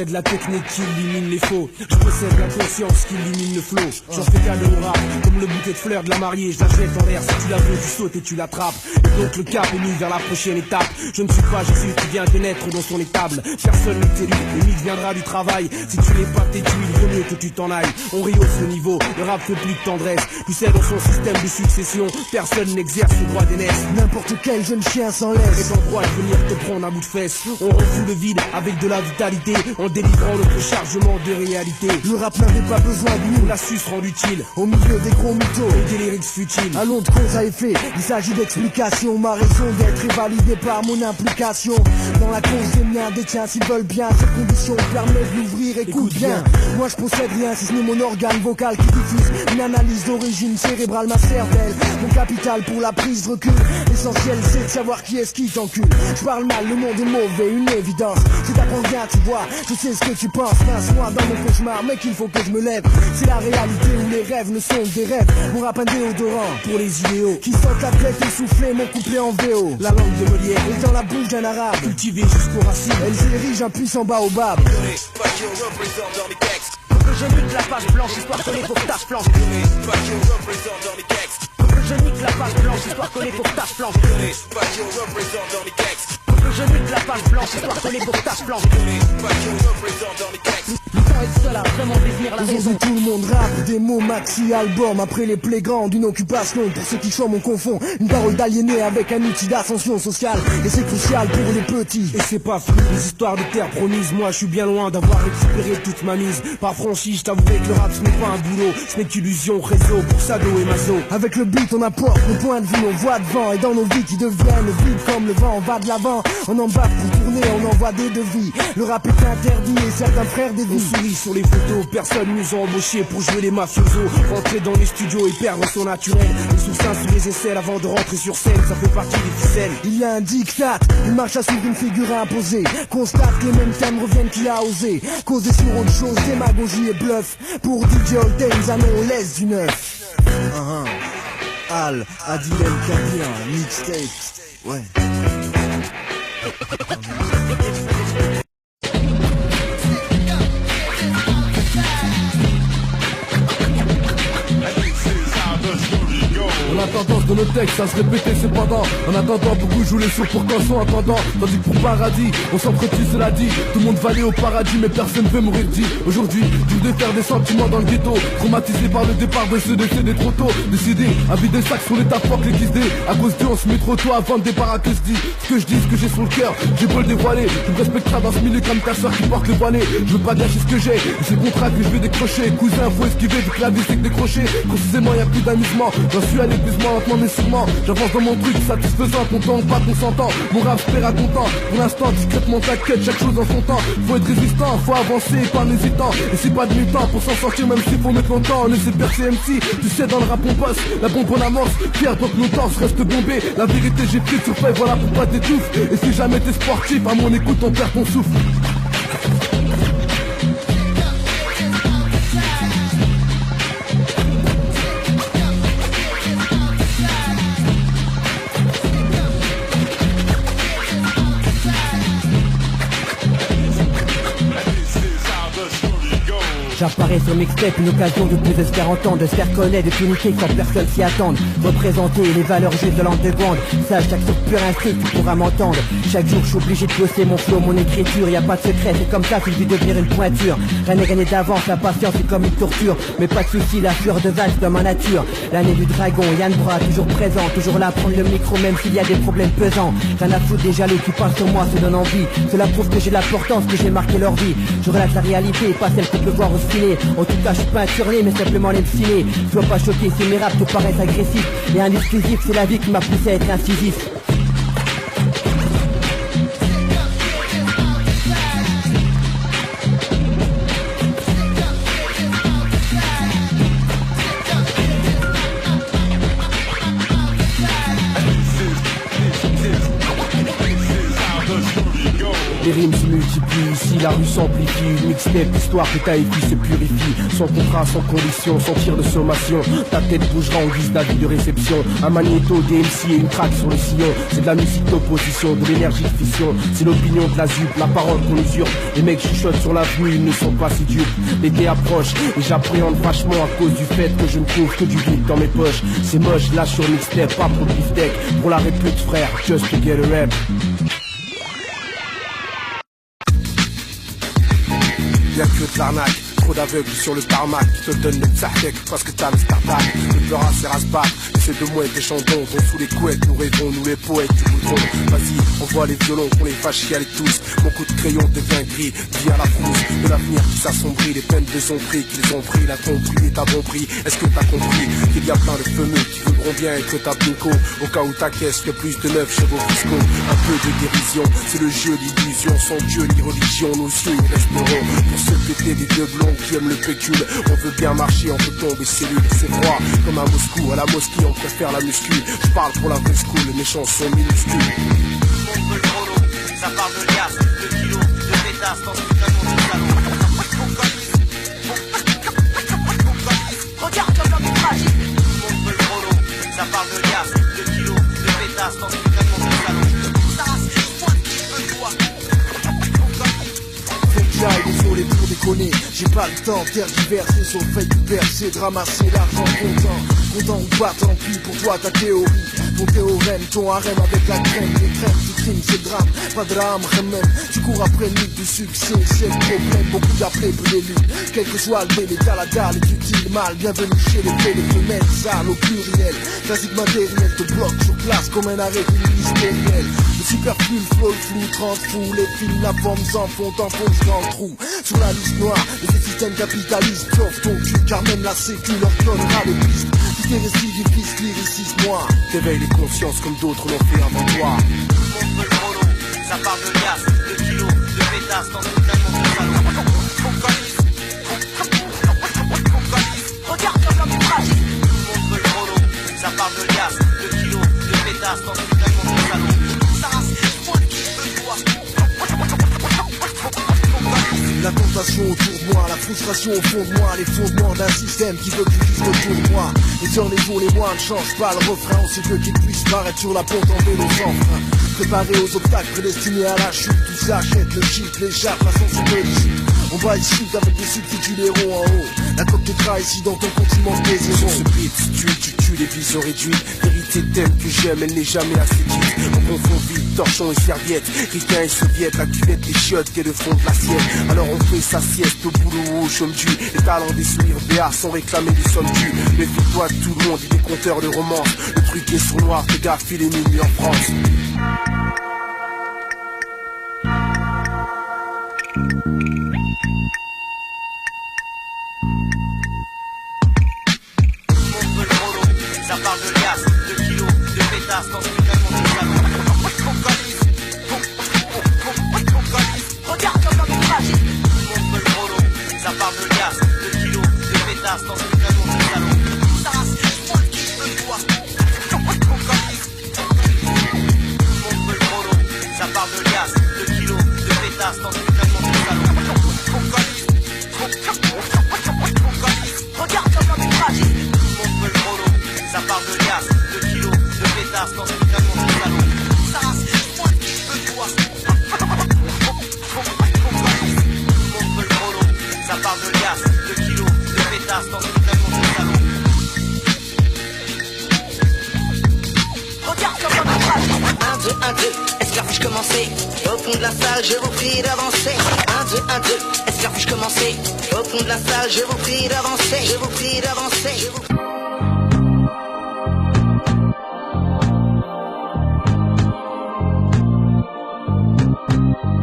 possède la technique qui élimine les faux. Je possède la conscience qui élimine le flow. J'en fais cadeau au rap, comme le bouquet de fleurs de la mariée. Je la jette en l'air, si tu la veux, tu sautes et tu l'attrapes. Et donc le cap est mis vers la prochaine étape. Je ne suis pas Jésus qui vient de naître dans son étable. Personne n'est élu, le mythe viendra du travail. Si tu n'es pas têtu, il vaut mieux que tu t'en ailles. On rehausse le niveau, le rap fait plus de tendresse. Tu sais, dans son système de succession, personne n'exerce le droit d'aînesse. N'importe quel jeune chien s'en laisse est en droit de venir te prendre un bout de fesse. On refoule le vide avec de la vitalité, en délivrant notre chargement de réalité. Le rap n'avait pas besoin de nous, l'astuce rend utile au milieu des gros mythos et des lyrics futiles. Allons de cause à effet, il s'agit d'explication. Ma raison d'être est validée par mon implication dans la cause des miens, des tiens. S'ils veulent bien, ces conditions permettent d'ouvrir. Écoute bien, moi je possède rien si ce n'est mon organe vocal qui diffuse une analyse d'origine cérébrale, ma cervelle, mon capital pour la prise de recul. L'essentiel c'est de savoir qui est-ce qui t'encule. Je parle mal, le monde est mauvais, une évidence. Je t'apprends bien, tu vois, je sais ce que tu penses. Pince-moi dans mon cauchemar, mec il faut que je me lève. C'est la réalité où les rêves ne sont que des rêves. Mon rap un déodorant pour les idéaux qui sortent la tête essoufflée, mon couplet en VO. La langue de Molière est dans la bouche d'un arabe, cultivée jusqu'aux racines. Elle érige un puissant baobab. Que je nique la page blanche, histoire que les pauvres taches blanches. Que je nique la page blanche, histoire que les pauvres taches blanches. Que je nique la page blanche, histoire que les pauvres taches blanches. Le temps est seul à vraiment définir la raison. Tout le monde rappe des mots maxi album après les playgrounds d'une occupation. Pour ceux qui chantent on confond une parole d'aliéné avec un outil d'ascension sociale. Et c'est crucial pour les petits. Et c'est pas flou, les histoires de terre promise. Moi je suis bien loin d'avoir récupéré toute ma mise. Par franchise, je t'avouerai que le rap ce n'est pas un boulot, ce n'est qu'illusion, réseau pour Sado et Mazo. Avec le beat on apporte nos points de vue, nos voix devant. Et dans nos vies qui deviennent vides comme le vent, on va de l'avant. On embarque pour tourner, on envoie des devis. Le rap est interdit et certains frères des vies. On sourit sur les photos, personne nous a embauchés pour jouer les mafiosos. Rentrer dans les studios et perdre son naturel. Les sourcins sous les aisselles avant de rentrer sur scène, ça fait partie des ficelles. Il y a un diktat, une marche à suivre, une figure à imposer. Constate que les mêmes thèmes reviennent, qui a osé causer sur autre chose, démagogie et bluff. Pour DJ Olden, Zanon, on laisse du neuf. Al, Adil El Kabir, mixtape, ouais. La tendance de nos textes à se répéter cependant. En attendant, beaucoup jouent les sourds pour canson attendant. Tandis que pour paradis, on s'entretue, cela dit. Tout le monde va aller au paradis, mais personne veut mourir dit. Aujourd'hui, dur de faire des sentiments dans le ghetto. Traumatisé par le départ de ceux décédés trop tôt. Décidé à vider sacs sur les tapocs, les XD. À cause d'eux, on se met trop tôt avant de départ à que se dit. Ce que je dis, ce que j'ai sur le cœur, j'ai beau le dévoiler. Je me respecterai dans ce milieu comme ta soeur qui porte le volet. Je veux pas gâcher ce que j'ai, et c'est le contrat que je vais décrocher. Cousin, faut esquiver, vu que la vie c'est que décrocher. Précisément, y a plus d'amusement. J'en suis à l'épuisement, lentement mais sûrement. J'avance dans mon truc, satisfaisant, content ou pas consentant. Mon rap se paiera content. Pour l'instant, discrètement t'inquiète, chaque chose en son temps. Faut être résistant, faut avancer, pas en hésitant. Et c'est pas demi-temps pour s'en sortir, même s'il faut mettre longtemps. On essaie de percer MC, tu sais, dans le rap on bosse. La bombe on amorce, fier tant que nos torses restent bombés. La vérité j'ai pris sur feuille, voilà pour pas t'étouffer. Et si jamais t'es sportif, à mon écoute on perd ton souffle. J'apparais sur mixtape, une occasion de plus de se faire entendre, de se faire connaître, de communiquer quand personne s'y attende. Représenter les valeurs justes de l'underground. Sache chaque source pure inscrite, tu pourras m'entendre. Chaque jour je suis obligé de bosser mon flow, mon écriture. Y a pas de secret, c'est comme ça que je vais devenir une pointure. Rien n'est gagné d'avance, la patience est comme une torture. Mais pas de soucis, la fleur de valse dans ma nature. L'année du dragon, Yann Bra, toujours présent. Toujours là à prendre le micro même s'il y a des problèmes pesants. Rien à foutre des jaloux qui passent sur moi, se donnent envie. Cela prouve que j'ai l'importance, que j'ai marqué leur vie. Je relate la réalité, pas celle qu'on peut voir au ciné. En tout cas je suis pas un turné mais simplement les ciné. Sois pas choqué si mes raps te paraissent agressifs. Et un exclusif, c'est la vie qui m'a poussé à être incisif. Go. Les rimes se multiplient, ici la rue s'amplifie. Une mixtape, l'histoire que t'as écrit se purifie. Sans contrat, sans condition, sans tir de sommation. Ta tête bougera en guise d'avis de réception. Un magnéto, des MC et une track sur le sillon. C'est de la musique d'opposition, de l'énergie de fission. C'est l'opinion de la ZUP, la parole qu'on usurpe. Les mecs chuchotent sur l'avenue, ils ne sont pas si dupes. L'été approche et j'appréhende vachement à cause du fait que je ne trouve que du vide dans mes poches. C'est moche, là sur mixtape, pas pour le beefsteak. Pour la répute frère, just to get a rap. Y'a que de l'arnaque, trop d'aveugles sur le tarmac qui te donnent le tzahtek parce que t'as le startup. Le peur c'est rasbat, c'est de moi des chandons dont sous les couettes nous rêvons, nous les poètes du boutron. Vas-y, on voit les violons qu'on les fasse chialer tous. Mon coup de crayon devient gris, vie à la frousse. De l'avenir qui s'assombrit, les peines de zombris qu'ils ont pris. La tromperie est à bon prix, est-ce que t'as compris qu'il y a plein de fumeux qui voudront bien être ta bingo. Au cas où ta caisse fait plus de 9 chevaux fiscaux. Un peu de dérision, c'est le jeu d'illusion. Sans Dieu ni religion, nos yeux ils resteront. Pour se péter des deux blonds qui aiment le pécule. On veut bien marcher, on peut tomber cellules. C'est froid, comme à Moscou, à la mosquée on préfère la muscu. Je parle pour la vraie school, les méchants sont minuscules. On veut le chrono, ça parle de liasse, de kilos, de pétasses dans tout un monde de salon. Regarde comme l'homme est fragile. On veut le chrono, ça parle de liasse, de kilos, de pétasses dans tout un monde de salon. Ça c'est moi qui veux toi. Faut que j'aille désolé pour déconner. J'ai pas le temps de tergiverser sur le fait de percer, de ramasser l'argent content ou pas, tant pis pour toi ta théorie. Ton théorème, ton harem avec la crème. Les crèmes, tu crimes, c'est le drame. Pas de drame, même. Tu cours après une lutte de succès, c'est le problème. Beaucoup d'appelés pour les luttes. Quel que soit le délai, t'as la dalle est utile, mal. Bienvenue chez les faits, les femelles, sales au pluriel. Classique matériel te bloque sur place comme un arrêt ministériel. Le superflu, le flow, le flou, 30 fous. Les films, la forme sans fond, t'enfonces dans le trou. Sur la liste noire, les systèmes capitalistes sauf ton cul, car même la sécu leur donnera les pistes. Si t'es récidiviste, lyriciste-moi. T'éveilles les consciences comme d'autres l'ont fait avant toi. On veut le chrono, ça parle de liasse, de kilos, de pétasses dans tout un monde de salon. Regarde comme l'homme est fragile. On veut le chrono, ça parle de liasse, de kilos, de pétasses dans tout un monde de salon. Ça c'est moi qui veux toi. La tentation autour de moi, la frustration au fond de moi, les fondements d'un système qui veut que je vise autour de moi. Les heures, les jours, les mois ne changent pas le refrain. On sait que qu'il puisse paraître sur la pente en vélo sans frein. Préparé aux obstacles, prédestinés à la chute. Tout ça achète le shit, l'échappe, la sensibilité. On va ici avec des substituts d'héros en haut. La coque te trahi ici dans ton continent des Sur zéros. ce beat, tu tues les visions réduites. Vérité thème que j'aime, elle n'est jamais assez dite. On confond vite, torchon et serviette. Ricain et soviet, la cuvette des chiottes et le fond de l'assiette. Alors on fait sa sieste au boulot ou au chôme du. Les talents des sourires béats sont réclamés des sommes dues. Méfie-toi de tout le monde et des compteurs de romance. Le truc est sournois, fais gaffe, il est minuit en France. Ça parle de liasse, de kilos, de pétasses dans tout un monde de salon. Regarde comme l'homme est fragile. On veut le chrono, ça parle de liasse, de kilos, de pétasses dans tout un monde de salon. Ça c'est moi qui veux toi. On veut le chrono, ça parle de liasse, de kilos, de pétasses dans tout un monde de salon. Regarde comme l'homme est fragile. On veut le chrono, ça parle de liasse, de kilos, de pétasses dans tout un monde de salon. Ça c'est moi qui veux toi. On veut le chrono, ça parle de liasse, de kilos, de pétasses dans tout un monde de salon. Regarde comme l'homme est fragile. 1, 2, 1, 2, esclavage commencé. Au fond de la salle, je vous prie d'avancer. 1, 2, 1, 2, esclavage commencé. Au fond de la salle, je vous prie d'avancer. Je vous prie d'avancer. Je vous...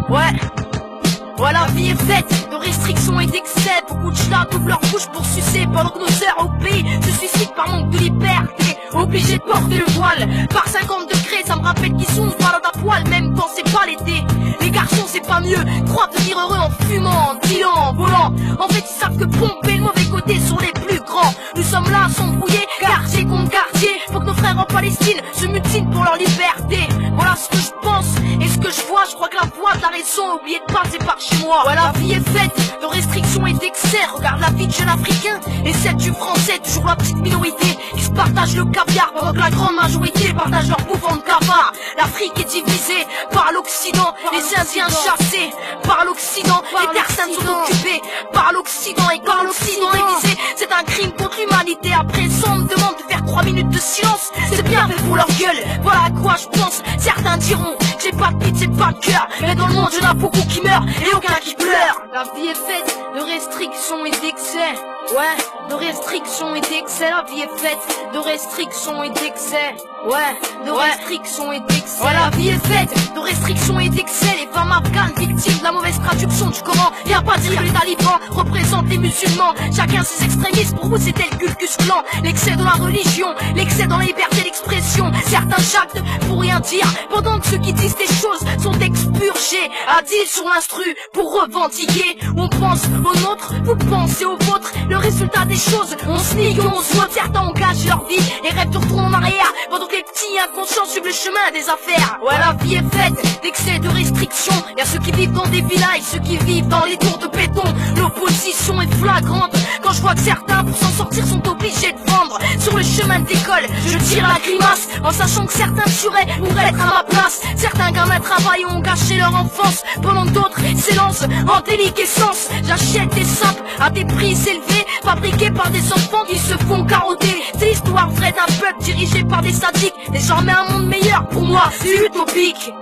Ouais, la vie est faite de restrictions et d'excès. Beaucoup de chats ouvrent leur bouche pour sucer pendant que nos sœurs au pays se suicident par manque de liberté. Obligés de porter le voile par 50 degrés, ça me rappelle qu'ils sont malades à poil, même quand c'est pas l'été. Les garçons c'est pas mieux, croient devenir heureux en fumant, en dealant, en volant. En fait ils savent que pomper le mauvais côté sur les plus grands. Nous sommes là à s'embrouiller, quartier contre quartier. Faut que nos frères en Palestine se mutinent pour leur liberté. Voilà ce que je pense et ce que je vois, je crois que la voix de la raison, oubliez de passer par chez moi. Ouais, la vie est faite de restrictions et d'excès. Regarde la vie de jeune africain et celle du français, toujours la petite minorité qui se partage le caviar pendant que la grande majorité partage leur bouffon de cavard. L'Afrique est divisée par l'Occident, les Indiens chassés par l'Occident, les personnes sont occupées par l'Occident et quand l'Occident est visé, c'est un crime contre l'humanité. Après ça, on me demande de faire 3 minutes de silence, c'est bien fait pour leur gueule. Voilà à quoi je pense, certains diront que j'ai pas de pitié, pas de cœur, mais dans le monde il y en a beaucoup qui meurent et aucun qui pleure. La vie est faite de restrictions et d'excès. Ouais, de restrictions et d'excès. La vie est faite de restrictions et d'excès. Ouais, de restrictions et d'excès. Ouais, la vie est faite de restrictions et d'excès. Les femmes afghanes victimes de la mauvaise traduction du Coran. Y'a pas à dire que les talibans représentent les musulmans. Chacun ses extrémistes, pour vous c'était le Ku Klux Klan. L'excès de la religion, l'excès dans la liberté d'expression. Certains jactent pour rien dire, pendant que ceux qui disent des choses sont expurgés. Adils sur l'instru pour revendiquer. On pense aux nôtres, vous pensez aux vôtres. Le résultat des choses, on se nique, on se vote. Certains engagent leur vie et rêvent de retourner en arrière, pendant que les petits inconscients suivent le chemin des affaires. Ouais, la vie est faite d'excès de restrictions. Y'a ceux qui vivent dans des villages, ceux qui vivent dans les tours de béton. L'opposition est flagrante quand je vois que certains, pour s'en sortir, sont obligés de vendre. Sur le chemin de l'école, je tire la grimace en sachant que certains tueraient pour être à ma place. Certains gamins travaillent ont gâché leur enfance, pendant que d'autres s'élancent en déliquescence. J'achète des sapes à des prix élevés, fabriqués par des enfants qui se font carotter. C'est l'histoire vraie d'un peuple dirigé par des sadiques. Désormais un monde meilleur pour moi, c'est utopique.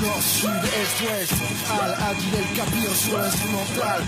Nord, sud, est, ouest, Adil El Kabir sur l'instrumental.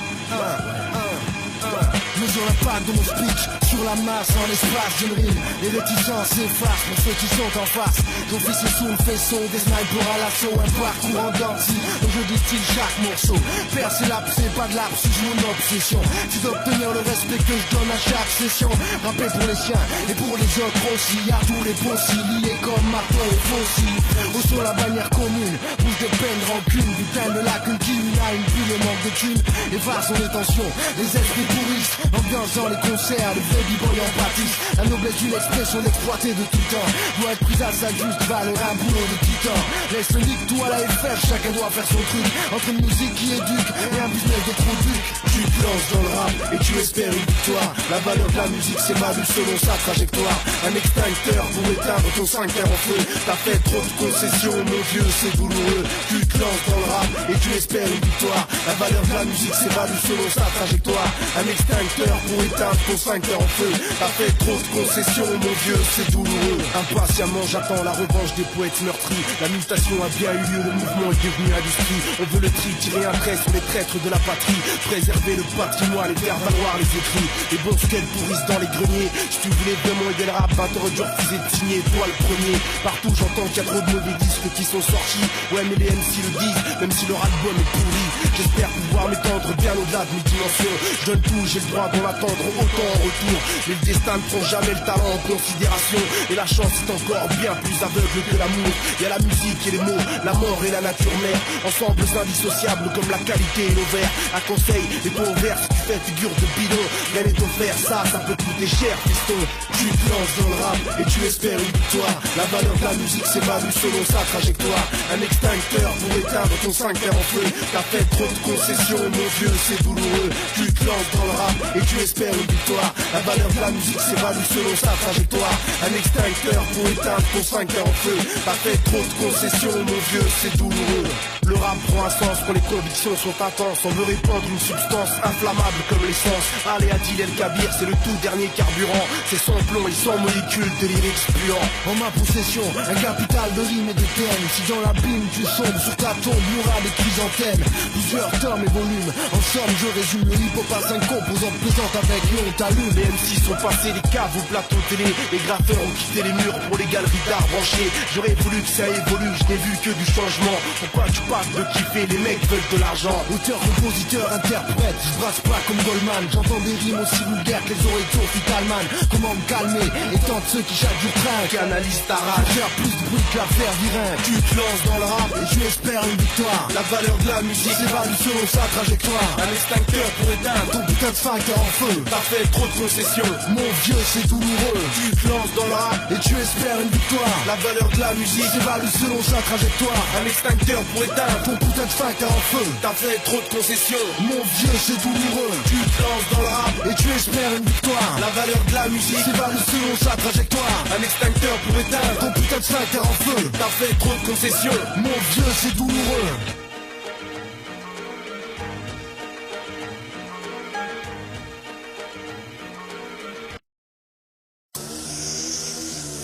Mesure l'impact de mon speech sur la masse en l'espace d'une rime. Les réticences s'effacent pour ceux qui sont en face. J'officie sous le faisceau des snipers à l'assaut. Un parcours en dentille, donc je distille chaque morceau. Percer l'âme, c'est pas de l'art, c'est mon obsession. C'est d'obtenir le respect que je donne à chaque session. Rapper pour les siens et pour les autres aussi. Y'a tous les possibles, liés comme marteau et fossiles. Au sol la bannière commune, pousse de peine, rancune. Putain de lacune qui a une pile et manque de thunes. Efface son intention, les esprits pourrissent. Ambiance dans les concerts, les vrais b-boys en practice. La noblesse d'une expression exploitée de tout temps doit être prise à sa juste valeur, un boulot de titan. Laisse le nique tout à la FF, chacun doit faire son truc. Entre une musique qui éduque et un business de trou duc. Tu te lances dans le rap et tu espères une victoire. La valeur de la musique s'évalue selon sa trajectoire. Un extincteur pour éteindre ton 5 heures en feu. T'as fait trop de concessions, mon vieux, c'est douloureux. Tu te lances dans le rap et tu espères une victoire. La valeur de la musique s'évalue selon sa trajectoire. Un extincteur pour éteindre ton 5 heures en feu. T'as fait trop de concessions, mon vieux, c'est douloureux. Impatiemment j'attends la revanche des poètes meurtris. La mutation a bien eu lieu, le mouvement est devenu industrie. On veut le tri, tirer un trait sur les traîtres de la patrie. Préserver le patrimoine et faire valoir les écrits. Les bons qu'elles pourrissent dans les greniers. Si tu voulais vraiment aider le rap, t'aurais dû refuser de signer, toi le premier. Partout j'entends qu'il y a trop de mauvais disques qui sont sortis. Ouais mais les MC le disent, même si leur album est pourri. J'espère pouvoir m'étendre bien au-delà de mes dimensions. Je donne tout, j'ai le droit d'en attendre autant en retour. Mais le destin ne prend jamais le talent en considération. Et la chance est encore bien plus aveugle que l'amour. Il y a la musique et les mots, la mort et la nature mère. Ensemble indissociables comme la qualité et l'ovaire. Un conseil, les pots verts si tu fais figure de bidon. Rien n'est offert, ça peut coûter cher piston. Tu te lances dans le rap et tu espères une victoire. La valeur de la musique s'évalue selon sa trajectoire. Un extincteur pour éteindre ton 5 heures en feu. T'as fait trop de concessions, mon vieux, c'est douloureux. Tu te lances dans le rap et tu espères une victoire. La valeur de la musique s'évalue selon sa trajectoire. Un extincteur pour éteindre ton 5 heures en feu. T'as fait trop de concessions, mon vieux, c'est douloureux. Le rap prend un sens quand les convictions sont intenses. On veut répandre une substance inflammable comme l'essence. Allez, Adil El Kabir, c'est le tout dernier carburant. C'est sans plomb et sans molécules de lyrics puants. En ma possession, un capital de rimes et de thèmes. Si dans l'abîme tu sombres, sur ta tombe il y aura des chrysanthèmes. Plusieurs tomes et volumes. En somme, je résume le hip-hop à 5 composantes présentes avec l'on t'allume. Les MC sont passés les caves au plateau télé. Les graffeurs ont quitté les murs pour les galeries d'art branchées. J'aurais voulu que ça évolue, je n'ai vu que du changement. Pourquoi tu parles de kiffer, les mecs veulent de l'argent. Auteur, compositeur, interprète, je brasse pas comme Goldman. J'entends des rimes aussi vulgaires que les oreilles tour Vitalman. Comment me calmer et tente ceux qui chaque jour trinquent. Canalise ta rage, faire plus de bruit que l'affaire virin. Tu te lances dans le rap et tu espères une victoire. La valeur de la musique s'évalue selon sa trajectoire. Un extincteur pour éteindre ton putain de sphincter en feu. T'as fait trop de concessions, mon vieux c'est douloureux. Tu te lances dans le rap et tu espères une victoire. La valeur de la musique s'évalue selon sa trajectoire. Un extincteur pour éteindre ton putain de sphincter en feu. T'as fait trop de concessions, mon vieux c'est douloureux. Tu te lances dans le rap et tu espères une victoire. La valeur de la musique s'évalue selon sa trajectoire. Un extincteur pour éteindre ton putain de sphincter en feu. T'as fait trop de concessions, mon vieux c'est douloureux.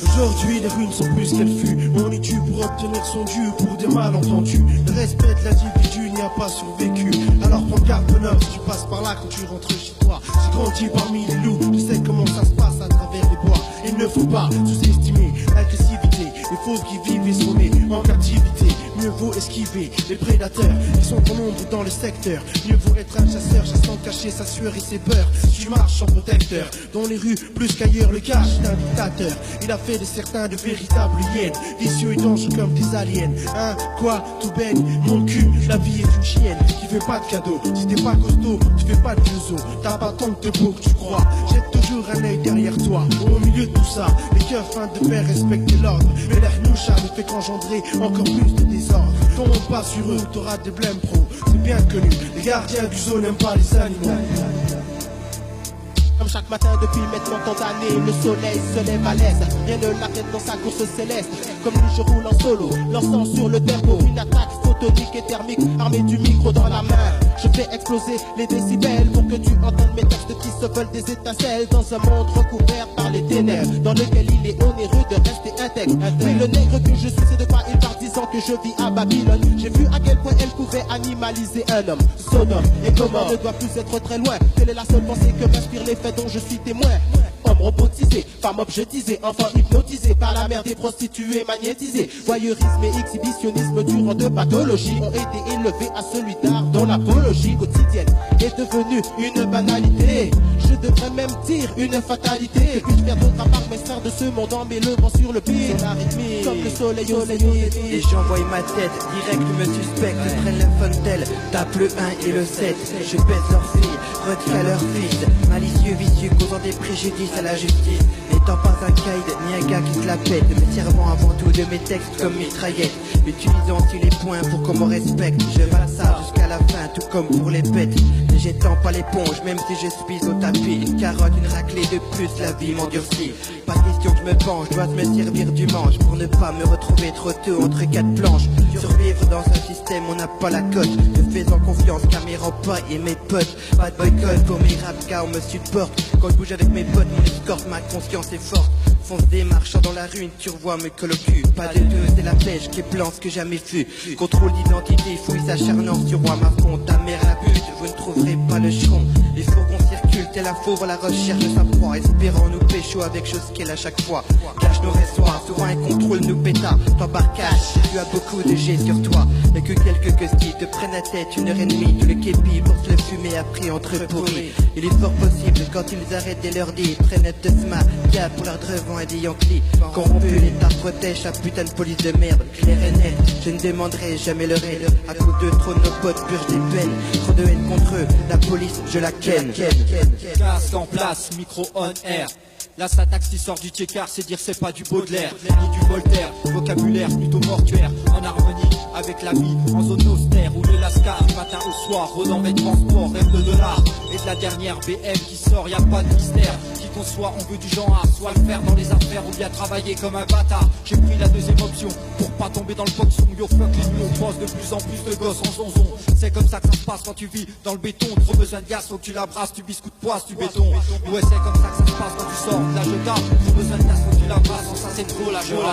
Aujourd'hui les rues ne sont plus ce qu'elles furent. On y tue pour obtenir son dû pour des malentendus. Le respect de l'individu n'y a pas survécu. Alors prends garde de neuf, tu passes par là quand tu rentres chez toi. J'ai grandi parmi les loups, je sais comment ça se passe à travers les bois. Il ne faut pas sous-estimer l'agressivité. Les fauves qui vivent et sont nés en captivité. Mieux vaut esquiver les prédateurs qui sont en nombre dans le secteur. Mieux vaut être un chasseur, chassant cacher sa sueur et ses peurs. Si tu marches en protecteur, dans les rues plus qu'ailleurs, le cache d'un dictateur. Il a fait de certains de véritables hyènes, vicieux et dangereux comme des aliens. Hein, quoi, tout baigne, mon cul, la vie est une chienne qui fait pas de cadeaux. Si t'es pas costaud, tu fais pas de vieux os. T'as pas tant de beau que tu crois. Jette toujours un œil derrière toi. Au milieu de tout ça, les cœurs fins de faire respecter l'ordre. Mais l'air noucha ne fait qu'engendrer encore plus de désordre. Tombe pas sur eux, t'auras des blèmes pro. C'est bien connu, les gardiens du zoo n'aiment pas les animaux. Comme chaque matin depuis maintenant tant d'années, le soleil se lève à l'aise. Rien ne l'arrête dans sa course céleste. Comme lui je roule en solo, lançant sur le tempo une attaque photonique et thermique, armée du micro dans la main. Je fais exploser les décibels pour que tu entendes mes textes qui se veulent des étincelles. Dans un monde recouvert par les ténèbres, dans lequel il est onéreux de rester intègre. Oui, le nègre que je suis, c'est de quoi il part disant que je vis à Babylone. J'ai vu à quel point elle pouvait animaliser un homme. Sodome et Gomorrhe ne doit plus être très loin. Telle est la seule pensée que m'inspire les faits dont je suis témoin. Homme robotisé, femme objetisée, enfant hypnotisé par la mère des prostituées magnétisées. Voyeurisme et exhibitionnisme durant de pathologies ont été élevés à celui d'art dont l'apologie quotidienne est devenue une banalité. Je devrais même dire une fatalité. Puis-je faire d'autres à part mes stars de ce monde en m'élevant sur le pied. C'est la rythmique, comme le soleil au zénith. Les gens voient ma tête, direct me suspectent. Prennent le Fontel, tape le 1 et le 7. Je baisse leur fille, retire leur fils. Malicieux, vicieux, causant des préjudices à la justice. N'étant pas un caïd, ni un gars qui se la pète. Me servant avant tout de mes textes comme mitraillettes. Utilisant aussi les points pour qu'on me respecte. Je vale ça jusqu'à la fin, tout comme pour les bêtes. Ne jetant pas l'éponge, même si je suis au tapis. Une carotte, une raclée de plus, la vie m'endurcit. Pas question que je me penche, dois me servir du manche pour ne pas me retrouver trop tôt entre quatre planches. Survivre dans un système, on n'a pas la cote. Ne faisant confiance qu'à mes repas et mes potes. Pas de boycott pour mes rap car on me supporte. Quand je bouge avec mes potes, mon escorte, ma conscience est forte. Fonce des marchant dans la rue, tu revois me colocue. Pas de deux, c'est la pêche qui est plan ce que jamais fut. Contrôle d'identité, fouille s'acharnant sur roi ma fonte. Ta mère la bute, vous ne trouverez pas le cheron. Les fourgons circulent, tel la fauve à la recherche de sa proie. Espérant nous pécho avec chose qu'elle à chaque fois. Cache nos ressoirs, souvent un contrôle nous péta. T'embarcages, tu as beaucoup de jets sur toi. Mais que quelques qui te prennent la tête, 1h30. Tout le képi pour se le fumer après entre pourris. Il est fort possible quand ils arrêtent dès leur dit. Prennent de smart, gars pour leur devant et des Yankees. Corrompu, l'État protège sa putain de police de merde. Clair et net, je ne demanderai jamais leur aide. À cause de trop de nos potes purgent des peines. Trop de haine contre eux, la police je la ken. Casque en place, micro on air. Là sa taxi sort du Tchékar, c'est dire c'est pas du Baudelaire ni du Voltaire, vocabulaire plutôt mortuaire. En harmonie avec la vie, en zone austère. Où le lascar du matin au soir, rôdant mes transports, rêve de dollars. Et de la dernière BM qui sort, y a pas de mystère. Qui qu'on soit, on veut du genre A, soit le faire dans les affaires ou bien travailler comme un bâtard. J'ai pris la deuxième option, pour pas tomber dans le boxon. Yo fuck les nuls, on bosse de plus en plus de gosses en zonzon. C'est comme ça que ça se passe quand tu vis dans le béton. Trop besoin de gaz, faut que tu la brasses, tu biscuits de poisse, du béton. Ouais c'est comme ça que ça se passe quand tu sors de la jeta. Trop besoin de gaz, faut que tu la brasses, sans ça c'est trop la joie.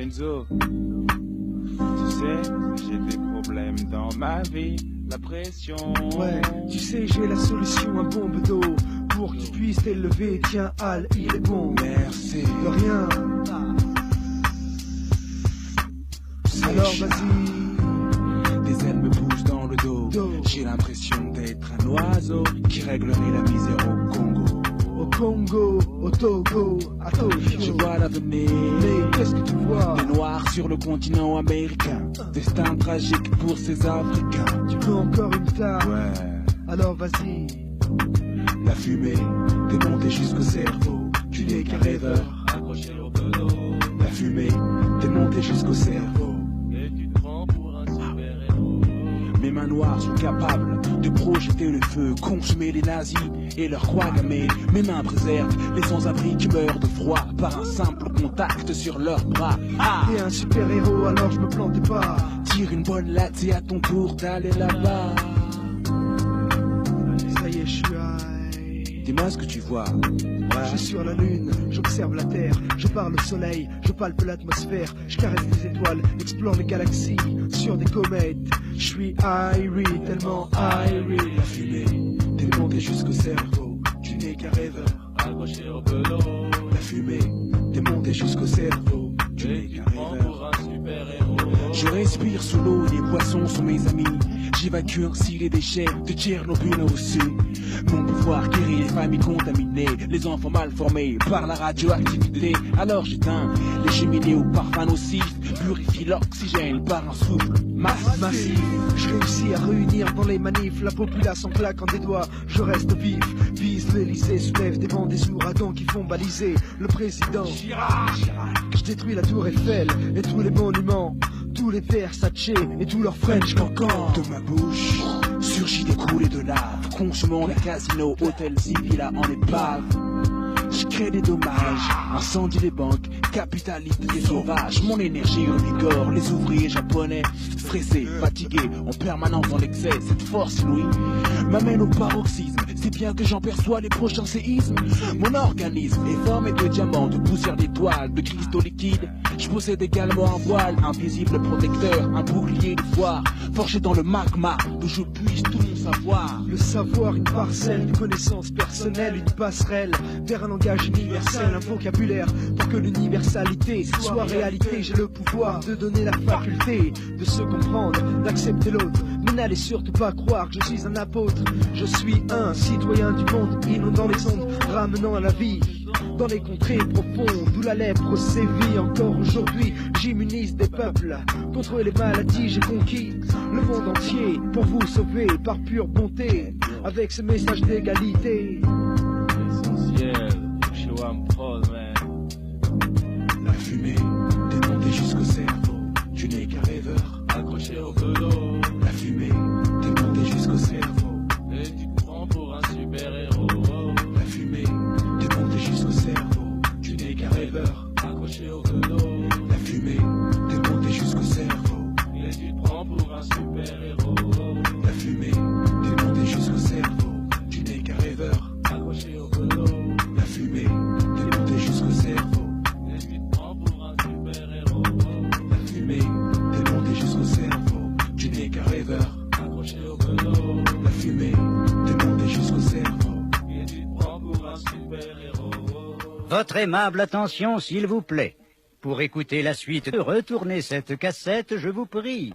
Benzo, tu sais, j'ai des problèmes dans ma vie, la pression. Ouais, tu sais, j'ai la solution, un bombe d'eau pour que tu puisses t'élever. Tiens, Al, il est bon. Merci. De rien. Alors vas-y. Des ailes me bougent dans le dos. J'ai l'impression d'être un oiseau qui réglerait la misère au Congo. Au Congo, au Togo, à Tokyo. Je vois l'avenir. Mais qu'est-ce que tu vois? Des noirs sur le continent américain. Destin tragique pour ces Africains. Tu veux encore une tarte? Ouais. Alors vas-y. La fumée t'est montée jusqu'au cerveau. Tu n'es qu'un rêveur accroché au peloton. La fumée t'est montée jusqu'au cerveau. Et tu te prends pour un super-héros. Mes mains noires sont capables de projeter le feu, consumer les nazis et leur croix gammée. Mes mains préservent les sans-abri qui meurent de froid par un simple contact sur leurs bras. Ah! T'es un super-héros, alors je me plantais pas. Tire une bonne latte et à ton tour d'aller là-bas. Ça y est, je suis high. Dis-moi ce que tu vois. Ouais. Je suis sur la lune, j'observe la terre, je parle au soleil, je palpe l'atmosphère, je caresse les étoiles, explore les galaxies, sur des comètes. Je suis Irie, tellement Irie. La fumée t'est montée jusqu'au cerveau. Tu n'es qu'un rêveur accroché au peloton. La fumée t'est montée jusqu'au cerveau. Tu n'es qu'un rêveur. Je respire sous l'eau, les poissons sont mes amis. J'évacue ainsi les déchets de Tchernobyl au sud. Mon pouvoir guérit les familles contaminées, les enfants mal formés par la radioactivité. Alors j'éteins les cheminées au parfum nocif, purifie l'oxygène par un souffle massif. Je réussis à réunir dans les manifs la populace en claquant des doigts. Je reste vif, vise l'Elysée, soulève des vents, des ouragans qui font baliser le président Chirac. Je détruis la tour Eiffel et tous les monuments, tous les Versace et tous leurs French cancans. De ma bouche surgit des coulées de lave, consumant les casinos, hôtels et villas en épave. Je crée des dommages, incendie les banques, capitalise des sauvages. Mon énergie revigore les ouvriers japonais, stressés, fatigués, en permanence dans l'excès. Cette force inouïe m'amène au paroxysme, si bien que j'en perçois les prochains séismes. Mon organisme est formé de diamants, de poussière d'étoiles, de cristaux liquides. Je possède également un voile invisible protecteur, un bouclier de foire, forgé dans le magma, d'où je puise tout mon savoir. Le savoir, une parcelle de connaissances personnelles, une passerelle vers un langage universel, un vocabulaire pour que l'universalité soit réalité. J'ai le pouvoir de donner la faculté de se comprendre, d'accepter l'autre. Mais n'allez surtout pas croire que je suis un apôtre. Je suis un citoyen du monde, inondant les ondes, ramenant à la vie dans les contrées profondes où la lèpre sévit encore aujourd'hui. J'immunise des peuples contre les maladies. J'ai conquis le monde entier pour vous sauver par pure bonté, avec ce message d'égalité. Essentiel, show I'm proud, man. La fumée t'est montée jusqu'au cerveau. Tu n'es qu'un rêveur accroché au peloton. La fumée t'est montée jusqu'au cerveau. Et tu te prends pour un super-héros. La fumée t'est montée jusqu'au cerveau. Tu n'es qu'un rêveur accroché au peloton. La fumée t'est montée jusqu'au cerveau. Et tu te prends pour un super-héros. La fumée t'est montée jusqu'au cerveau. Tu n'es qu'un rêveur accroché au peloton. La fumée t'est montée jusqu'au cerveau. Et tu te prends pour un super-héros. La fumée t'est montée jusqu'au cerveau. Tu n'es qu'un rêveur accroché au peloton. La fumée t'est montée jusqu'au cerveau. Et tu te prends pour un super-héros. Votre aimable attention, s'il vous plaît. Pour écouter la suite, retournez cette cassette, je vous prie.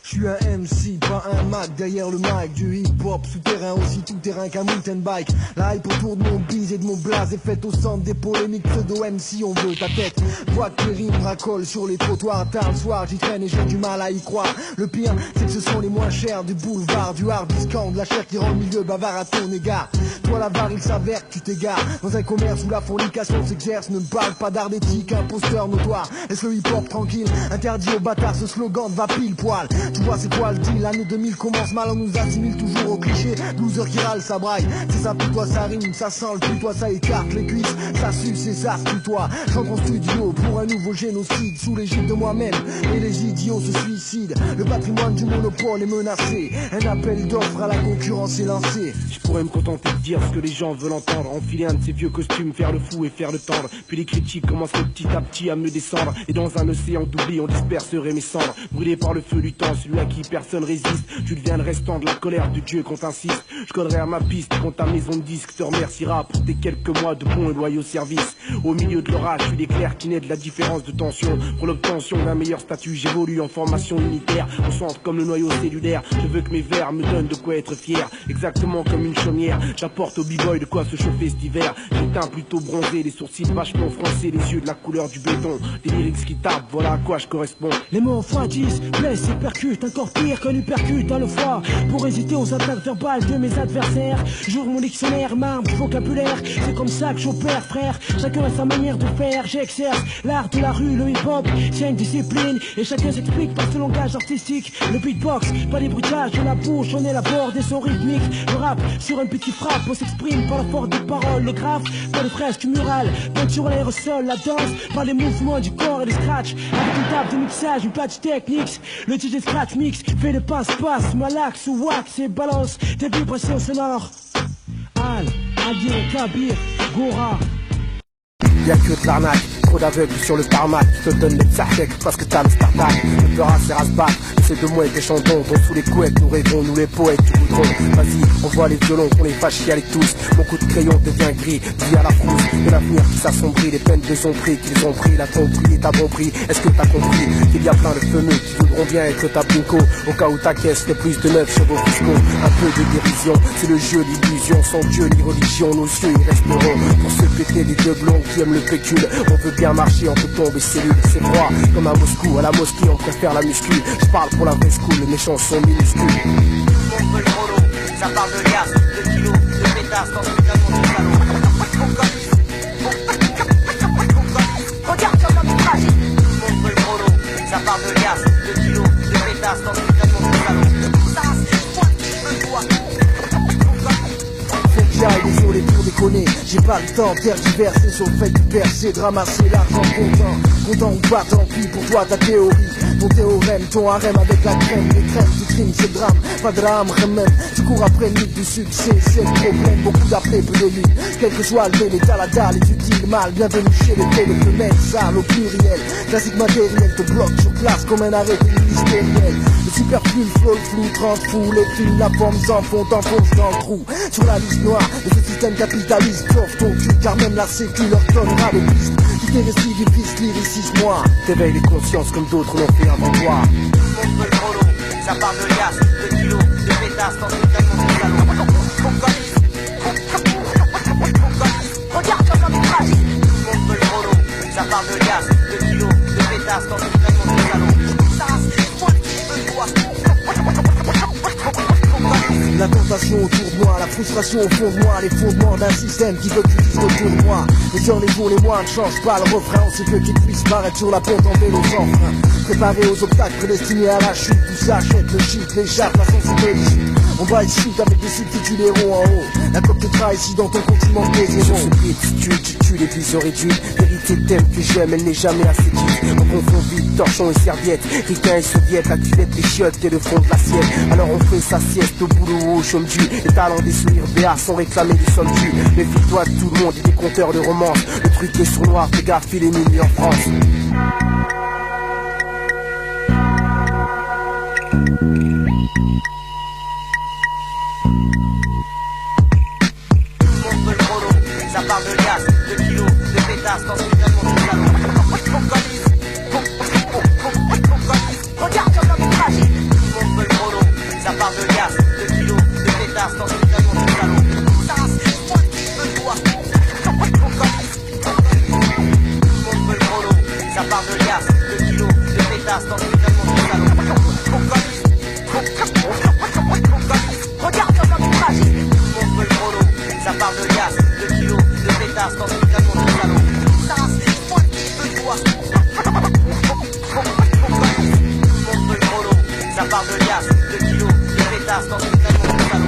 Je suis un MC, pas un Mac, derrière le mic, du hip-hop souterrain, aussi tout terrain qu'un mountain bike. La hype autour de mon bise et de mon blaze est faite au centre des polémiques pseudo-MC, on veut ta tête. Vois que les rimes racolent sur les trottoirs, tard le soir j'y traîne et j'ai du mal à y croire. Le pire, c'est que ce sont les moins chers du boulevard, du hard discount, de la chair qui rend le milieu bavard à ton égard. Toi l'avare, il s'avère que tu t'égares dans un commerce où la fornication s'exerce. Ne me parle pas d'art d'éthique, imposteur notoire. Laisse le hip-hop tranquille, interdit aux bâtards ce slogan va pile poil. Tu vois c'est quoi le dit, l'année 2000 commence mal, on nous assimile toujours au cliché. Loser qui râle, ça braille, c'est ça putois, ça rime, ça sent le putois, ça écarte les cuisses, ça suce et ça se tutoie. J'entre en studio pour un nouveau génocide, sous l'égide de moi-même, et les idiots se suicident. Le patrimoine du monopole est menacé, un appel d'offres à la concurrence est lancé. Je pourrais me contenter de dire ce que les gens veulent entendre, enfiler un de ces vieux costumes, faire le fou et faire le tendre. Puis les critiques commenceront petit à petit à me descendre, et dans un océan d'oubli on disperserait mes cendres. Brûlé par le feu du temps, celui à qui personne résiste, tu deviens le restant de la colère de Dieu quand t'insiste. Je collerai à ma piste quand ta maison de disque te remerciera pour tes quelques mois de bons et loyaux services. Au milieu de l'orage, je suis l'éclair qui naît de la différence de tension. Pour l'obtention d'un meilleur statut, j'évolue en formation unitaire, au centre comme le noyau cellulaire. Je veux que mes vers me donnent de quoi être fier, exactement comme une chaumière. J'apporte au b-boy de quoi se chauffer cet hiver. J'ai le teint plutôt bronzé, les sourcils vachement froncés, les yeux de la couleur du béton. Des lyrics qui tapent, voilà à quoi je corresponds. Les mots froidissent, blessent et percutent, encore pire qu'un uppercut dans le foie. Pour hésiter aux attaques verbales de mes adversaires, j'ouvre mon dictionnaire, marbre du vocabulaire. C'est comme ça que j'opère, frère. Chacun a sa manière de faire, j'exerce l'art de la rue, le hip-hop. C'est une discipline et chacun s'explique par ce langage artistique. Le beatbox, pas les bruitages de la bouche, on élabore des sons rythmiques. Le rap, sur un petit frappe, on s'exprime par la force des paroles. Le graphe, pas de fresque murale, peinture à l'aérosol, la danse, par les mouvements du corps et les scratchs. Avec une table de mixage, une plage technique. Le DJ scratch mix, fait le passe-passe, malax ou wax et balance des vibrations sonores. Al, Adir, Kabir, Gora. Y'a que de l'arnaque, trop d'aveugles sur le tarmac. Je te donne les tsahek parce que t'as le startup. Le peur c'est à se battre, c'est de moi et des chantons. Dont sous les couettes nous rêvons, nous les poètes du goudron. Vas-y, on voit les violons, qu'on les fasse chialer tous. Mon coup de crayon devient gris, dit à la frousse. De l'avenir qui s'assombrit, les peines de son prix qu'ils ont pris. La tromperie est à bon prix, est-ce que t'as compris qu'il y a plein de feneux qui voudront bien être ta bingo. Au cas où ta caisse fait plus de 9 chevaux fiscaux. Un peu de dérision, c'est le jeu d'illusion. Sans Dieu ni religion, nos yeux y resteront. Pour se péter les deux blonds qui aiment le pécule. On veut bien marcher, on peut tomber cellules. C'est froid, comme à Moscou, à la mosquée on préfère la muscu. Je parle pour la vraie school, les méchants sont minuscules. On veut le chrono, ça parle de liasse, de kilos, de pétasses dans ce canon de salon. Regarde comme un tragique. On veut le chrono, ça parle de liasse, de kilos, de pétasses dans ce canon de salon. Ça c'est moi qui veux toi. J'aille désolé pour déconner, j'ai pas le temps tergiverser sur le fait de percer, de ramasser l'argent content ou pas, tant pis pour toi ta théorie, ton théorème, ton harem avec la crème, les crèmes du crime, c'est le drame, pas de drame, même, tu cours après le mythe du succès, c'est le problème, beaucoup d'appelés, peu de lutte, quel que soit le délai, t'as la dalle et tu dis le mal, bienvenue chez les télé, le mec, sale au pluriel, classique matériel, te bloque sur place comme un arrêt ministériel, le superflu, le flow, le flou, 30 fous, les films, la forme sans fond, t'enfonce dans le trou, sur la liste noire, de ce système capitaliste, sauf ton cul, car même la sécu leur donnera les pistes. Qui t'es resté du fils, lyricise-moi. T'éveilles les consciences comme d'autres l'ont fait avant toi. On veut le chrono, ça parle de liasse, de kilos, de pétasses dans ce canon de salon. Regarde comme un tragique. On veut le chrono, ça parle de liasse, de kilos, de pétasses dans ce canon de salon. Ça c'est moi qui veux toi. La tentation autour de moi, la frustration au fond de moi, les fondements d'un système qui veut que tu dises autour de moi. Les heures, les jours, les mois ne changent pas le refrain, on sait que tu puisses paraître sur la pente en vélo sans frein. Préparé aux obstacles, prédestinés à la chute, tout s'achète, le chiffre, l'échappe, la sensibilité. On va ici avec des subtitudes héros en haut. La coque te trahi ici dans ton continent des zéros. Sur ce beat, tu tues les visions réduites. Vérité thème que j'aime, elle n'est jamais assez dite. On confond vite, torchon et serviette. Ricain et soviet, la cuvette, les chiottes et le fond de l'assiette. Alors on fait sa sieste au boulot ou au chaume du. Les talents des sourires BA sont réclamés du somme du. Méfie-toi de tout le monde et des conteurs de romance. Le truc est sournois, fais gaffe, il est minuit en France. Ça parle de liasse, de kilos, de pétasses dans ce canon de salon. Regarde comme un tragique. On veut le chrono, ça parle de liasse, de kilos, de pétasses dans ce canon de salon. Ça c'est moi qui veux toi. On veut le chrono, ça parle de liasse, de kilos, de pétasses dans ce canon de salon. Regarde comme un tragique. On veut le chrono, ça parle de liasse, de kilos, de pétasses dans ce canon de salon. Ça c'est moi qui veux toi. On veut le chrono, ça parle de liasse. pétasse dans une camion de salon.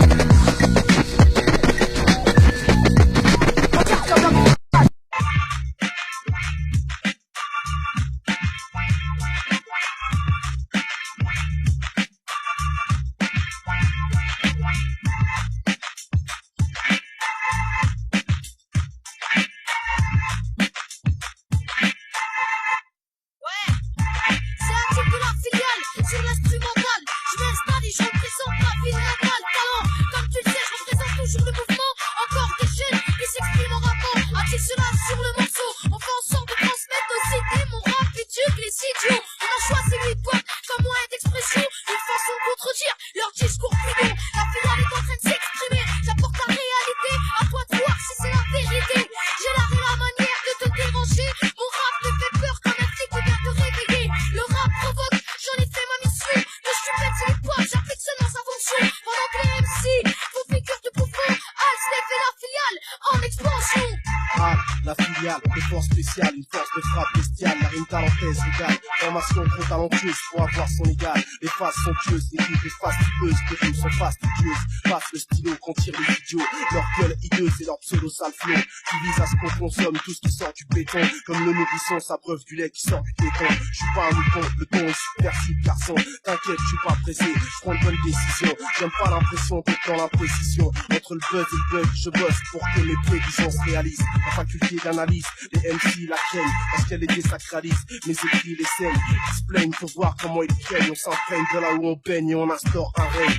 Pour avoir son égal, les faces sont pieuses, écrivent les faces tueuses, les rimes sont fastidieuses, passe le stylo qu'on tire les idiots, leur gueule hideuse et leur pseudo sale flot, qui vise à ce qu'on consomme tout ce qui sort du béton, comme le nourrisson s'abreuve du lait qui sort du téton. Je suis pas un mouton, le ton est subversif garçon, t'inquiète, je suis pas pressé, je prends une bonne décision, j'aime pas l'impression d'être dans l'imprécision, entre le buzz et le bug, je bosse pour que mes prévisions se réalisent, la faculté d'analyse, les MC la craignent, parce qu'elle les désacralise, mes écrits les saignent, ils se plaignent, faut voir comment ils craignent, on s'entraîne de là où on baigne et on instaure un règne.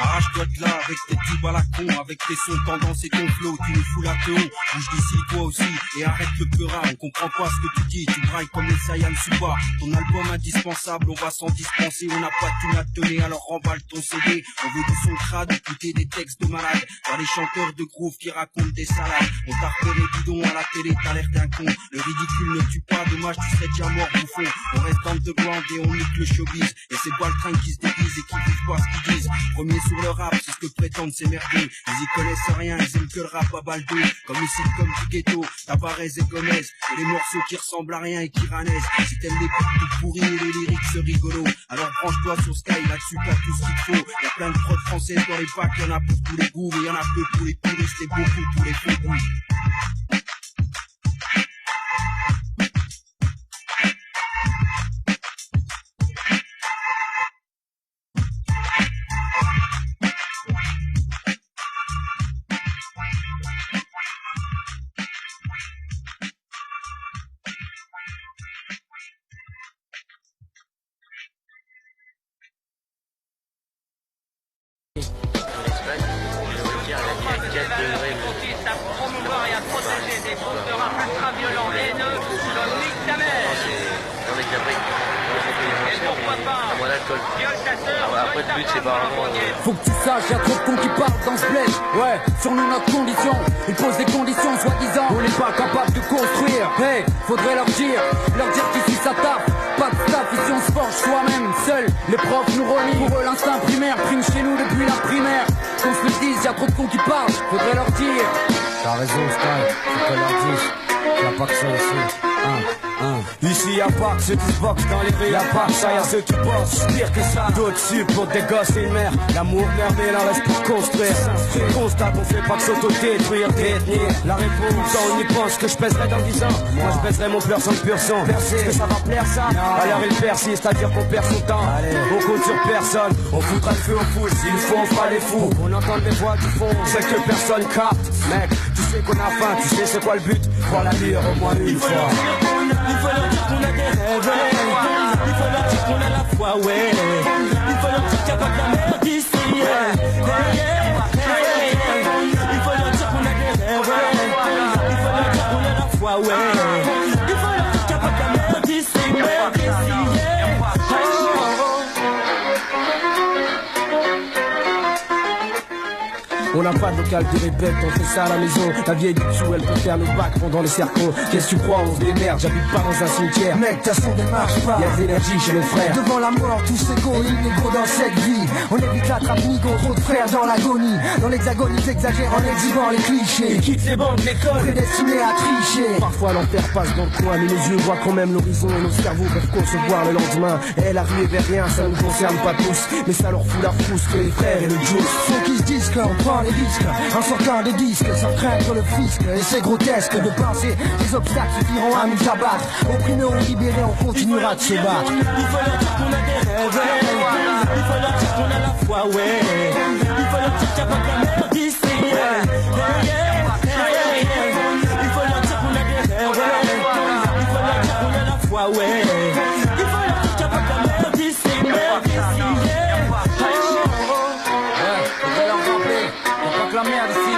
Arrache-toi de là avec tes tubes à la con, avec tes sons tendance et ton flow, tu nous fous la théo. Bouge d'ici toi aussi et arrête le peura, on comprend pas ce que tu dis, tu brailles comme les Saiyan Suba. Ton album indispensable, on va s'en dispenser, on n'a pas de thune à te donner, alors remballe ton CD. On veut du son crade, écouter des textes de malade, voir les chanteurs de groove qui racontent des salades. On t'a repéré bidon à la télé, t'as l'air d'un con, le ridicule ne tue pas, dommage tu serais déjà mort bouffon. On reste dans le ground et on nique le showbiz, et c'est pas le train qui se déguise et qui vivent pas ce qu'ils disent. Premier sur le rap, c'est ce que prétendent ces merdeux. Ils y connaissent rien, ils aiment que le rap à balle d'eau. Comme ici, comme du ghetto, Tabarez et Gomez. Et les morceaux qui ressemblent à rien et qui ranèsent. Si t'aimes les coups tout pourris et les lyrics rigolos, alors branche-toi sur Sky, là-dessus t'as tout ce qu'il faut. Y'a plein de prods françaises dans les packs, y'en a pour tous les goûts. Mais y'en a peu pour les puristes et beaucoup pour les faux goûts. Faut que tu saches, y'a trop de cons qui parlent dans ce bled. Ouais, sur nous notre condition. Ils posent des conditions soi-disant. On n'est pas capable de construire. Hey, faudrait leur dire qu'ici ça tape. Pas de staff, ici on se forge soi-même. Seuls, les profs nous relient. Pour eux l'instinct primaire prime chez nous depuis la primaire. Qu'on se le dise, y'a trop de cons qui parlent. Faudrait leur dire. T'as raison Sky, faut qu'on leur dise. Y'a pas que ça ici. Ici y'a pas que ceux qui se boxent dans les rues, y'a pas que ça, y'a ceux qui bossent. Pire que ça, d'au-dessus pour des gosses et une mère. L'amour merveilleux, il en reste pour construire. Constate, on fait pas que s'auto-détruire, détenir. La réponse, quand on y pense que je pèserai dans 10 ans. Moi je pèserai mon pleur sans pur sang. Est-ce que ça va plaire ça? Alors il persiste, c'est-à-dire qu'on perd son temps. On compte sur personne, on foutra le feu au fou. S'il faut, on fera les fous. On entend des voix du fond, c'est que personne capte. Mec, tu sais qu'on a faim, tu sais c'est quoi le but? Voir la lueur au moins une fois. Il faut leur dire qu'on a des rêves, il faut leur dire qu'on a la foi, ouais. Il faut leur dire qu'il n'y a pas de la merde ici, il faut leur dire qu'on a des rêves, il faut leur dire qu'on a la foi, ouais. Il faut leur dire qu'il n'y a pas de la merde ici, On n'a pas de local de répète, on fait ça à la maison. La vieille du dessous, elle peut faire nos bacs pendant les cercos. Qu'est-ce que tu crois, on se démerde, j'habite pas dans un cimetière. Mec, ta son démarche pas. Y'a de l'énergie chez les frères. Devant la mort, tous égaux, inégaux dans cette vie. On évite la trappe nigo, trop de frères dans l'agonie. Dans l'hexagone, ils exagèrent en exhibant les clichés. Ils quittent les bancs de l'école, prédestinés à tricher. Parfois l'enfer passe dans le coin, mais nos yeux voient quand même l'horizon et nos cerveaux peuvent concevoir le lendemain. Elle arrive vers rien, ça ne concerne pas tous, mais ça leur fout la frousse que les frères et le juice. Ceux qui se disent qu'on prend les risques en sortant des disques sans craindre le fisc. Et c'est grotesque de penser les obstacles suffiront à nous abattre. Opprimés ou libérés, on continuera de se battre. Il faut leur dire qu'on a des rêves, il faut leur dire qu'on a la foi, ouais. Il faut leur dire qu'il n'y a pas de la merde ici, il faut leur dire qu'on a des rêves, il faut leur dire qu'on a la foi, ouais. Il faut leur dire qu'il n'y a pas de la merde ici, faudrait leur rappeler, y'a pas que la merde ici.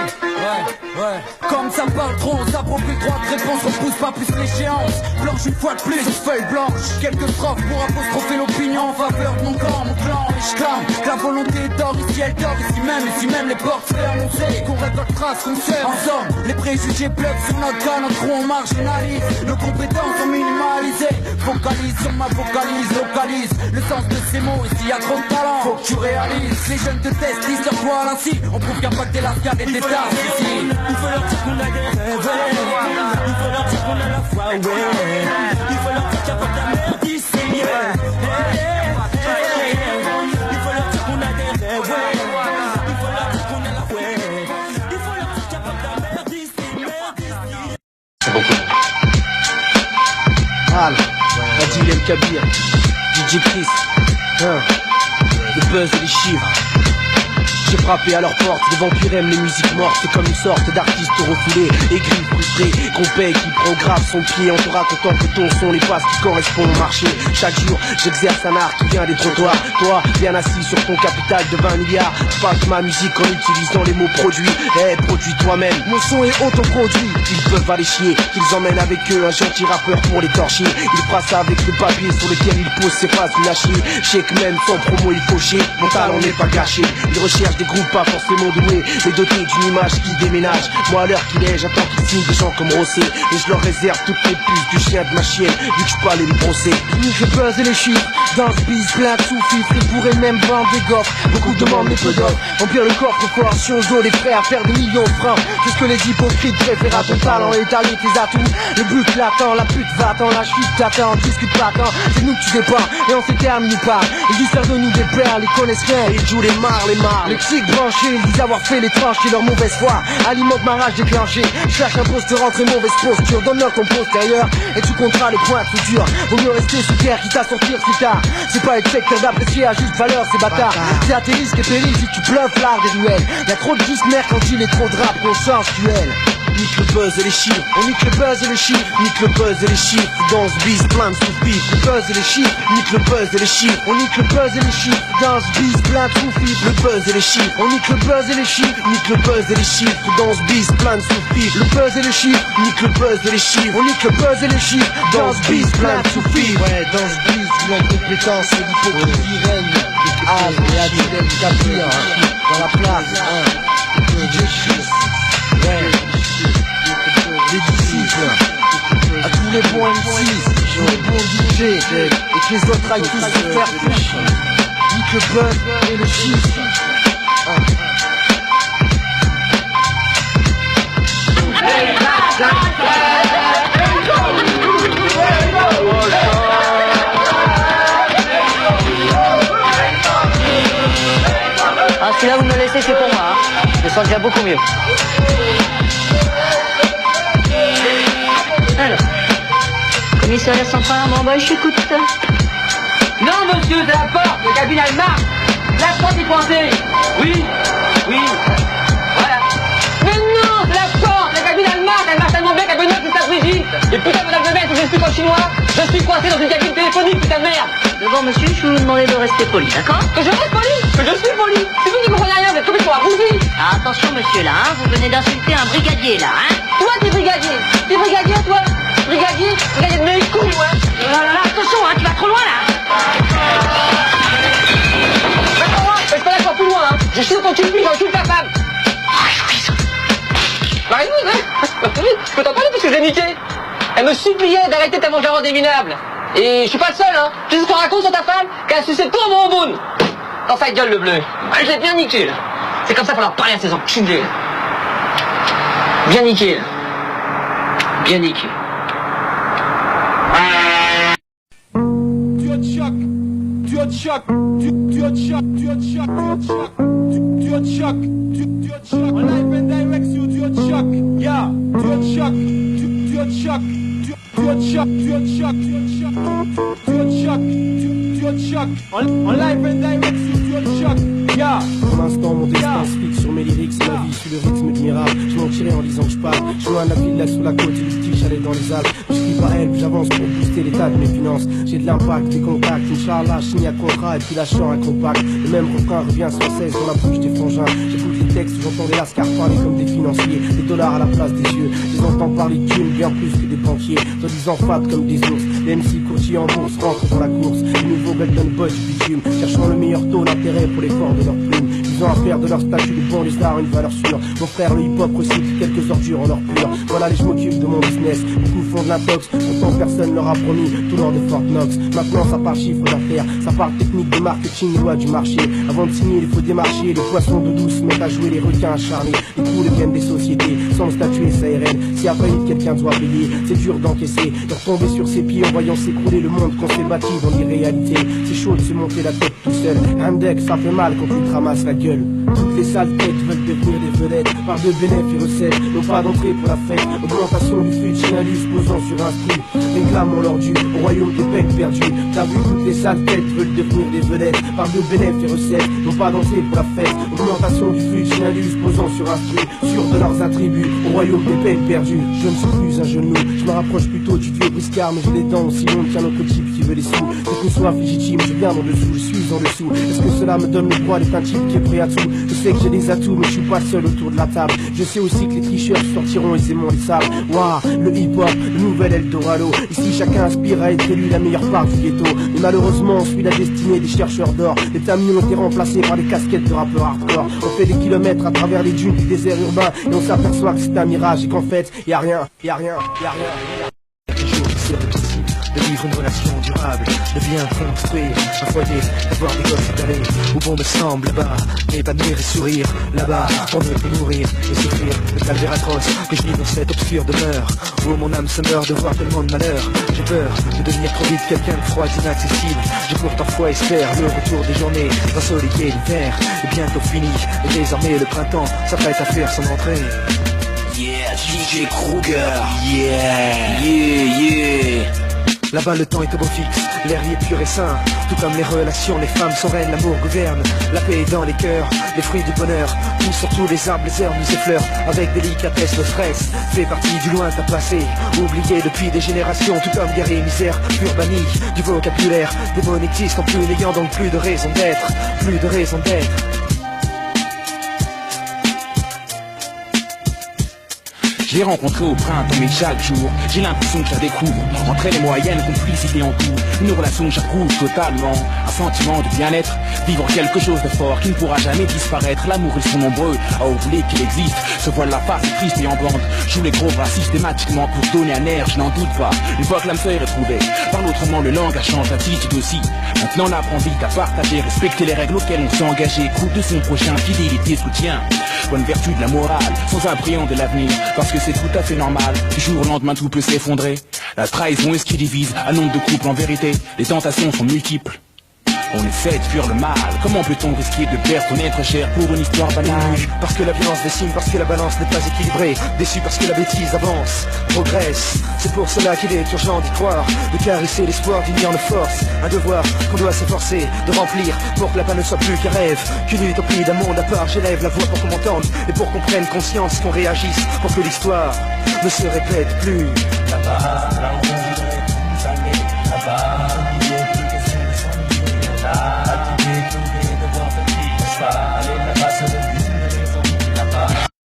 Ouais. Comme ça parle trop, on s'approprie droit de réponse, repousse pas plus l'échéance. Blanche une fois de plus, feuille blanche. Quelques strophes pour apostropher l'opinion en faveur de mon camp, mon clan. Et je clame que la volonté dort ici, elle dort ici même les portes seraient annoncées. Qu'on récolte trace, qu'on sème. En somme, les préjugés pleuvent sur notre cas, notre trou on marginalise. Nos compétences sont minimalisées. Focalise sur ma vocalise, localise le sens de ces mots, ici y'a trop de talent. Faut que tu réalises, les jeunes te testent, lisent leur poids à l'insi. On prouve qu'il n'y a pas que des lascars et des tasses ici. Il faut leur dire qu'on a des rêves, il faut leur dire qu'on a la foi, ouais. Il faut leur dire qu'il n'y a pas de la merde ici, il faut leur dire qu'on a des rêves, il faut leur dire qu'on a la foi, il faut leur dire qu'il n'y a pas de la merde ici. C'est beaucoup. Al, Adil El Kabir, DJ Chris, le buzz et les chiffres. J'ai frappé à leur porte, les vampires aiment les musiques mortes. C'est comme une sorte d'artiste refoulé, aigri, frustré, qu'on paye, qui prend grave son pied en te racontant que ton son n'est pas ce qui correspond au marché. Chaque jour, j'exerce un art qui vient des trottoirs. Toi, bien assis sur ton capital de 20 milliards, je passe ma musique en utilisant les mots produits. Produis toi-même, mon son est autoproduit. Ils peuvent aller chier, qu'ils emmènent avec eux un gentil rappeur pour les torcher. Ils fera ça avec le papier sur lequel ils posent ses phrases lâchées. Je sais que même sans promo il faut chier, mon talent n'est pas gâché. Ils recherchent des groupes pas forcément doués, mais dotés d'une image qui déménage. Moi à l'heure qu'il est, j'attends qu'ils signent des gens comme Rossé. Et je leur réserve toutes les puces du chien de ma chienne, vu que je peux aller me brosser. Nique le buzz et les chiffres, dans ce bise plein de sous-fifres. Ils pourraient même vendre des gaufres, beaucoup demandent mais peu d'offres. Remplir le coffre fort, si on joue les frères, faire des millions de francs. Qu'est-ce que les hypocrites préfèrent à ton talent, étaler tes atouts. Le but l'attend, la pute va-t'en, la chute t'attend, discute pas tant. C'est nous que tu dépends, et on s'éterne, nous parle. Ils disent faire de nous des perles, ils connaissent rien. Ils jouent les marres. Les tics branchés, ils disent avoir fait les tranches et leur mauvaise foi alimente ma rage déclenchée. Cherche un poste rentré, mauvaise posture, donne-leur ton postérieur et tu compteras les points de suture. Vaut mieux rester sous terre quitte à sortir si tard. C'est pas être secteur d'apprécier à juste valeur, c'est bâtard. C'est à tes risques et périls si tu bluffes l'art des ruelles. Y'a trop de disques mercantiles et trop de rap consensuel. Nique le buzz et les chiffres, on nique le buzz et les chiffres, nique le buzz et les chiffres. Dans ce bise plein de sous-fifres, le buzz et les chiffres, nique le buzz et les chiffres. On nique le buzz et les chiffres, dans ce bise plein de sous-fifres. Le buzz et les chiffres, on nique le buzz et les chiffres, nique le buzz et les chiffres. Dans ce bise plein de sous-fifres, le buzz et les chiffres, nique le buzz et les chiffres. On nique le buzz et les chiffres, dans ce bise plein de sous-fifres. Ouais, dans ce bise, l'incompétence et l'hypocrisie règne. Ah, et Adil El Kabir, dans la place, DJ Chris, ouais. Les disciples, à tous les bons MC, les bons DJ, et que les autres aillent tous se faire toucher. Nique le buzz et le chiffre. Ah, celui-là vous me le laissez, c'est pour moi, hein. Je me sens déjà beaucoup mieux. Alors, commissariat central, bon bah je t'écoute. Non monsieur, c'est la porte, le cabine elle marche. La porte est coincée. Oui, voilà. Mais non, c'est la porte, la cabine elle marche tellement bien qu'elle me note que ça Brigitte. Et putain madame le maître, je explique en chinois, je suis coincé dans une cabine téléphonique, putain de merde. D'abord monsieur, je vais vous demander de rester poli, d'accord? Que je reste poli? Que je suis poli? C'est vous qui ne comprenez rien, vous êtes complètement abouti. Ah, attention monsieur là, hein, vous venez d'insulter un brigadier là, hein. Toi t'es brigadier? T'es brigadier toi? Brigadier de mes couilles, ouais. Attention, hein, tu vas trop loin là. Je peux aller plus loin, hein. Je suis quand tu me piques, j'en tue ta femme. Marie-Louise, hein. Je peux t'en parler parce que je l'ai niqué. Elle me suppliait d'arrêter tellement que j'avais des minables. Et je suis pas le seul, hein. Tu sais ce qu'on raconte sur ta femme? Qu'elle a sucé tout mon boune. Dans sa gueule, le bleu. Je l'ai bien niqué, là. C'est comme ça pour leur parler à ces enculés. Bien niqué, là. Bien niqué. Pour l'instant, mon destin se fixe sur mes lyrics. Ma vie suit le rythme du miracle. Je mentirais en disant que je parle. Je suis loin de la ville, là sous la côte, et du petit chalet dans les Alpes. Je crie pas elle, j'avance pour booster l'état de mes finances. J'ai de l'impact, des contacts, Inch'Allah, je signe un contrat et puis lâchant un compact. Le même refrain revient sans cesse dans la bouche des frangins. J'écoute les textes, j'entends des lascars parler comme des financiers. Des dollars à la place des yeux. Je les entends parler de thunes bien plus que des banquiers. Soi-disant fat comme des ours. Les MC courtiers en bourse rentrent dans la course. Les nouveaux Golden Boys du bitume, cherchant le meilleur taux d'intérêt pour l'effort de leurs plumes. Ils ont à faire de leur statut de bon lézard une valeur sûre. Mon frère le hip-hop recycle quelques ordures en or pur. Voilà les je m'occupe de mon business. Beaucoup font de l'intox, pourtant personne leur a promis tout l'or de Fort Knox. Maintenant ça part chiffre d'affaires, ça part technique de marketing, loi du marché. Avant de signer il faut démarcher. Les poissons d'eau douce mettent à jouer les requins acharnés. Les coups deviennent des sociétés, sans le statut SARL. Si à faillite quelqu'un doit payer, c'est dur d'encaisser. De retomber sur ses pieds en voyant s'écrouler le monde qu'on s'est bâti dans l'irréalité. C'est chaud de se monter la tête tout seul. Index, ça fait mal quand tu te ramasses la gueule. Toutes les sales têtes veulent devenir des vedettes. Par de bénéfices et recettes, non pas d'entrée pour la fête. Augmentation du flux de Chinalus posant sur un style. Réclamons leur dû au royaume des peines perdues. T'as vu, toutes les sales têtes veulent devenir des vedettes. Par de bénéfices et recettes, non pas d'entrée pour la fête. Augmentation du flux de Chinalus posant sur un style. Sûr de leurs attributs au royaume des peines perdues. Je ne suis plus un genou, je me rapproche plutôt du vieux briscard. Mais j'ai les dents aussi longues qu'un autre type qui veut les sous. C'est une soif légitime, je viens en dessous, je suis en dessous. Est-ce que cela me donne le droit d'être un type qui est prêt à tout? Je sais que j'ai des atouts mais je suis pas seul autour de la table. Je sais aussi que les tricheurs sortiront aisément les sables. Waouh, le hip-hop, le nouvel Eldorado. Ici chacun aspire à être élu la meilleure part du ghetto. Mais malheureusement on suit la destinée des chercheurs d'or. Les tamions ont été remplacés par des casquettes de rappeurs hardcore. On fait des kilomètres à travers les dunes du désert urbain. Et on s'aperçoit que c'est un mirage et qu'en fait y'a rien. De vivre une relation durable, de bien construire un foyer, d'avoir des gosses étalés où bon me semble là-bas, m'épanouir et sourire là-bas, on ne peut mourir et souffrir le calvaire atroce que je vis dans cette obscure demeure où mon âme se meurt de voir tellement de malheur. J'ai peur de devenir trop vite quelqu'un de froid et d'inaccessible. J'ai pourtant foi et espère le retour des journées ensoleillées l'hiver est bientôt fini et désormais le printemps s'apprête à faire son entrée. Yeah, DJ Kruger, yeah. Là-bas le temps est au beau fixe, l'air y est pur et sain. Tout comme les relations, les femmes sont reines, l'amour gouverne. La paix est dans les cœurs, les fruits du bonheur poussent sur tous les arbres, les herbes nous effleurent. Avec délicatesse le stress fait partie du lointain passé, oublié depuis des générations. Tout comme guerre et misère, pur banni du vocabulaire. Des mots n'existent plus, n'ayant donc plus de raison d'être. Je l'ai rencontré au printemps mais chaque jour j'ai l'impression que je la découvre. Entre elle et moi il y a une complicité en tout, une relation que j'approuve totalement. Un sentiment de bien-être, vivre quelque chose de fort qui ne pourra jamais disparaître. L'amour ils sont nombreux à oublier qu'il existe. Se voile la face triste et en bande, joue les gros bras systématiquement pour donner un air, je n'en doute pas. Une fois que l'âme sœur est retrouvée, parle autrement, le langage change, l'attitude aussi. Maintenant on apprend vite à partager, respecter les règles auxquelles on s'est engagé. Écoute de son prochain, fidélité, soutien, bonne vertu de la morale, sans appréhender l'avenir, parce que c'est tout à fait normal. Du jour au lendemain tout peut s'effondrer. La trahison est ce qui divise un nombre de couples en vérité. Les tentations sont multiples. On essaie de fuir le mal. Comment peut-on risquer de perdre son être cher pour une histoire banale? Parce que la violence décime, parce que la balance n'est pas équilibrée. Déçu parce que la bêtise avance, progresse. C'est pour cela qu'il est urgent d'y croire, de caresser l'espoir d'unir nos forces. Un devoir qu'on doit s'efforcer de remplir pour que la paix ne soit plus qu'un rêve, qu'une utopie d'un monde à part. J'élève la voix pour qu'on m'entende et pour qu'on prenne conscience, qu'on réagisse pour que l'histoire ne se répète plus. Là-bas,